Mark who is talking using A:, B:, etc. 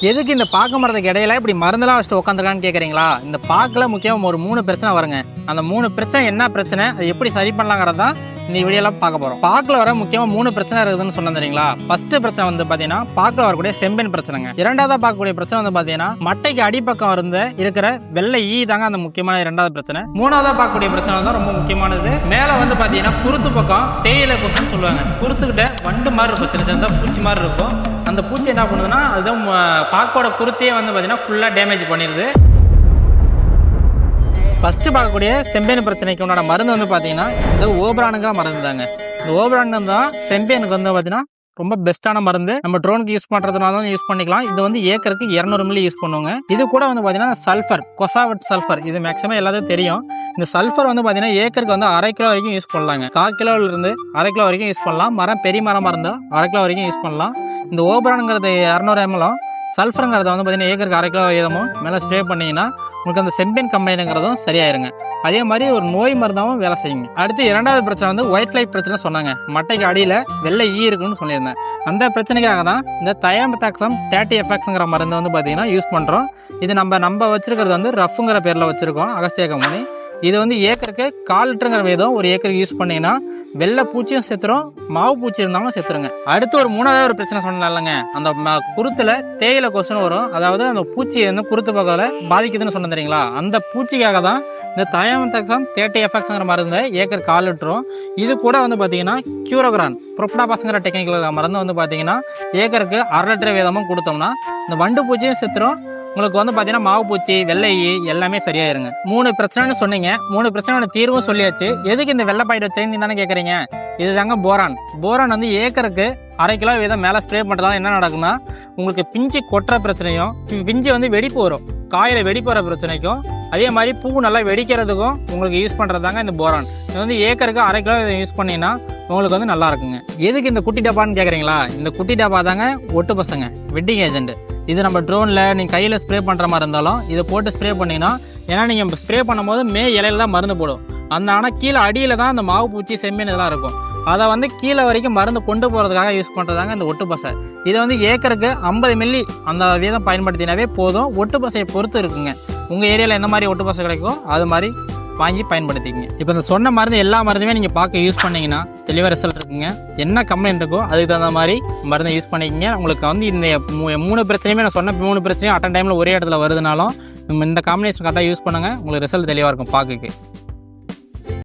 A: எதுக்கு இந்த பாக்கு மரத்துக்கு இடையில இப்படி மருந்தெல்லாம் வச்சுட்டு உட்காந்துருக்கான்னு கேட்குறீங்களா? இந்த பாக்கில் முக்கியமாக ஒரு 3 பிரச்சனை வருங்க. அந்த 3 பிரச்சனை என்ன பிரச்சனை, அது எப்படி சரி பண்ணலாங்கிறது தான் இந்த வீடியோலாம் பார்க்க போகிறோம். பாக்கில் வர முக்கியமாக 3 பிரச்சனை இருக்குதுன்னு சொன்னேன் தெரியுங்களா? ஃபர்ஸ்ட் பிரச்சனை வந்து பார்த்தீங்கன்னா பாக்கில் வரக்கூடிய செம்பென் பிரச்சனைங்க. இரண்டாவதாக பார்க்கக்கூடிய பிரச்சனை வந்து பார்த்தீங்கன்னா மட்டைக்கு அடிப்பக்கம் இருக்கிற வெள்ளை ஈ தாங்க அந்த முக்கியமான இரண்டாவது பிரச்சனை. மூணாவதாக பார்க்கக்கூடிய பிரச்சனை தான் ரொம்ப முக்கியமானது. மேலே வந்து பார்த்தீங்கன்னா குருத்து பக்கம் தேயிலை கொசுன்னு சொல்லுவாங்க. குருத்துக்கிட்ட வண்டு மாதிரி இருக்கும், சின்ன சின்னதாக பூச்சி மாதிரி இருக்கும். அந்த பூச்சி என்ன பண்ணுதுன்னா அதுதான் பாக்கோட குருத்தையே வந்து பார்த்தீங்கன்னா ஃபுல்லாக டேமேஜ் பண்ணிடுது. ஃபர்ஸ்ட் பார்க்கக்கூடிய செம்பேன் பிரச்சனைக்கு உண்டான மருந்து வந்து பார்த்தீங்கன்னா இது ஓப்ரானுங்கிற மருந்து தாங்க. இந்த ஓப்ரான் தான் செம்பேனுக்கு வந்து பார்த்தீங்கன்னா ரொம்ப பெஸ்ட்டான மருந்து. நம்ம ட்ரோனுக்கு யூஸ் பண்ணுறதுனால யூஸ் பண்ணிக்கலாம். இது வந்து ஏக்கருக்கு 200 மில்லி யூஸ் பண்ணுவாங்க. இது கூட வந்து பார்த்தீங்கன்னா சல்ஃபர், கொசாவட் சல்ஃபர், இது மேக்ஸிமம் எல்லாத்துக்கும் தெரியும். இந்த சல்ஃபர் வந்து பார்த்தீங்கன்னா ஏக்கருக்கு வந்து 1/2 கிலோ வரைக்கும் யூஸ் பண்ணலாங்க. 1/4 கிலோவிலிருந்து 1/2 கிலோ வரைக்கும் யூஸ் பண்ணலாம். மரம் பெரிய மரமாக இருந்தால் 1/2 கிலோ வரைக்கும் யூஸ் பண்ணலாம். இந்த ஓப்ரானுங்கிறது 200 ml, சல்ஃபருங்கிறத வந்து பார்த்தீங்கன்னா ஏக்கருக்கு 1/2 கிலோ வீதமும் மேலே ஸ்ப்ரே பண்ணிங்கன்னா உங்களுக்கு அந்த செம்பென் கம்பெனிங்கிறதும் சரியாயிருங்க. அதே மாதிரி ஒரு நோய் மருந்தாகவும் வேலை செய்யுங்க. அடுத்து இரண்டாவது பிரச்சனை வந்து ஒயிட் ஃப்ளை பிரச்சனை சொன்னாங்க. மட்டைக்கு அடியில் வெள்ளை ஈ இருக்குன்னு சொல்லியிருந்தேன். அந்த பிரச்சனைக்காக தான் இந்த தயாமெத்தாக்சம் 30FXங்கிற மருந்து வந்து பார்த்தீங்கன்னா யூஸ் பண்ணுறோம். இது நம்ம வச்சிருக்கிறது வந்து ரஃப்ங்கிற பேரில் வச்சுருக்கோம், அகஸ்தியா கம்பெனி. இது வந்து ஏக்கருக்கு 1/4 லிட்டருங்கிற வீதம் ஒரு ஏக்கருக்கு யூஸ் பண்ணிங்கன்னா வெள்ளை பூச்சியும் செத்துரும், மாவு பூச்சி இருந்தாலும் செத்துருங்க. அடுத்து ஒரு மூணாவது ஒரு பிரச்சனை சொன்னேன் இல்லைங்க, அந்த குருத்துல தேயிலை கொசுன்னு வரும். அதாவது அந்த பூச்சி வந்து குருத்து பக்கத்தில் பாதிக்குதுன்னு சொன்ன தெரியுங்களா? அந்த பூச்சிக்காக தான் இந்த தயாமெத்தாக்சம் 30FXங்கிற மருந்து ஏக்கருக்கு 1/4 லிட்டரும். இது கூட வந்து பார்த்தீங்கன்னா கியூரோகிரான் புரோபனாபாஸ்ங்கிற டெக்னிக்கல் மருந்து வந்து பார்த்தீங்கன்னா ஏக்கருக்கு 1/2 லிட்டர் வீதமும் கொடுத்தோம்னா இந்த வண்டு பூச்சியும் செத்துரும், உங்களுக்கு வந்து பார்த்தீங்கன்னா மாவு பூச்சி, வெள்ளை எல்லாமே சரியாயிருங்க. 3 பிரச்சனைன்னு சொன்னீங்க. 3 பிரச்சனையோட தீர்வும் சொல்லியாச்சு. எதுக்கு இந்த வெள்ளை பாயிட் வச்சேன்னு தானே கேட்குறீங்க? இதுதாங்க போரான். போரான் வந்து ஏக்கருக்கு 1/2 கிலோ வீதம் மேலே ஸ்ப்ரே பண்ணுறதால என்ன நடக்குன்னா உங்களுக்கு பிஞ்சு கொட்டுற பிரச்சனையும், பிஞ்சு வந்து வெடிப்பு வரும், காயில் வெடிப்பு வர பிரச்சனைக்கும், அதே மாதிரி பூ நல்லா வெடிக்கிறதுக்கும் உங்களுக்கு யூஸ் பண்ணுறது தாங்க இந்த போரான். இது வந்து ஏக்கருக்கு 1/2 கிலோ யூஸ் பண்ணிங்கன்னா உங்களுக்கு வந்து நல்லா இருக்குங்க. எதுக்கு இந்த குட்டி டப்பான்னு கேட்குறீங்களா? இந்த குட்டி டப்பா தாங்க ஒட்டு பசங்க வெட்டிங் ஏஜென்ட். இது நம்ம ட்ரோனில் நீங்கள் கையில் ஸ்ப்ரே பண்ணுற மாதிரி இருந்தாலும் இதை போட்டு ஸ்ப்ரே பண்ணிங்கன்னா, ஏன்னா நீங்கள் ஸ்ப்ரே பண்ணும்போது இலையில தான் மருந்து போடும். ஆனால் கீழே அடியில் தான் அந்த மாவு பூச்சி செம்மீன் இதெல்லாம் இருக்கும். அதை வந்து கீழே வரைக்கும் மருந்து கொண்டு போகிறதுக்காக யூஸ் பண்ணுறதாங்க இந்த ஒட்டு பசை. இதை வந்து ஏக்கருக்கு 50 மில்லி அந்த வீதம் பயன்படுத்தினாவே போதும். ஒட்டு பசையை பொறுத்து இருக்குங்க. உங்கள் ஏரியாவில் எந்த மாதிரி ஒட்டு பசை கிடைக்கும் அது மாதிரி வாங்கி பயன்படுத்திக்கங்க. இப்போ இந்த சொன்ன மருந்து எல்லா மருந்துமே நீங்கள் பார்க்க யூஸ் பண்ணிங்கன்னா தெளிவாக ரிசல்ட் இருக்குங்க. என்ன கம்ப்ளைண்ட் இருக்கோ அதுக்கு தகுந்த மாதிரி மருந்தை யூஸ் பண்ணிக்கங்க. உங்களுக்கு வந்து இந்த 3 பிரச்சனையுமே நான் சொன்ன 3 பிரச்சனையும் அட்டன் டைமில் ஒரே இடத்துல வருதுனாலும் இந்த காம்பினேஷன் கரெக்டாக யூஸ் பண்ணுங்கள். உங்களுக்கு ரிசல்ட் தெளிவாக இருக்கும் பார்க்க.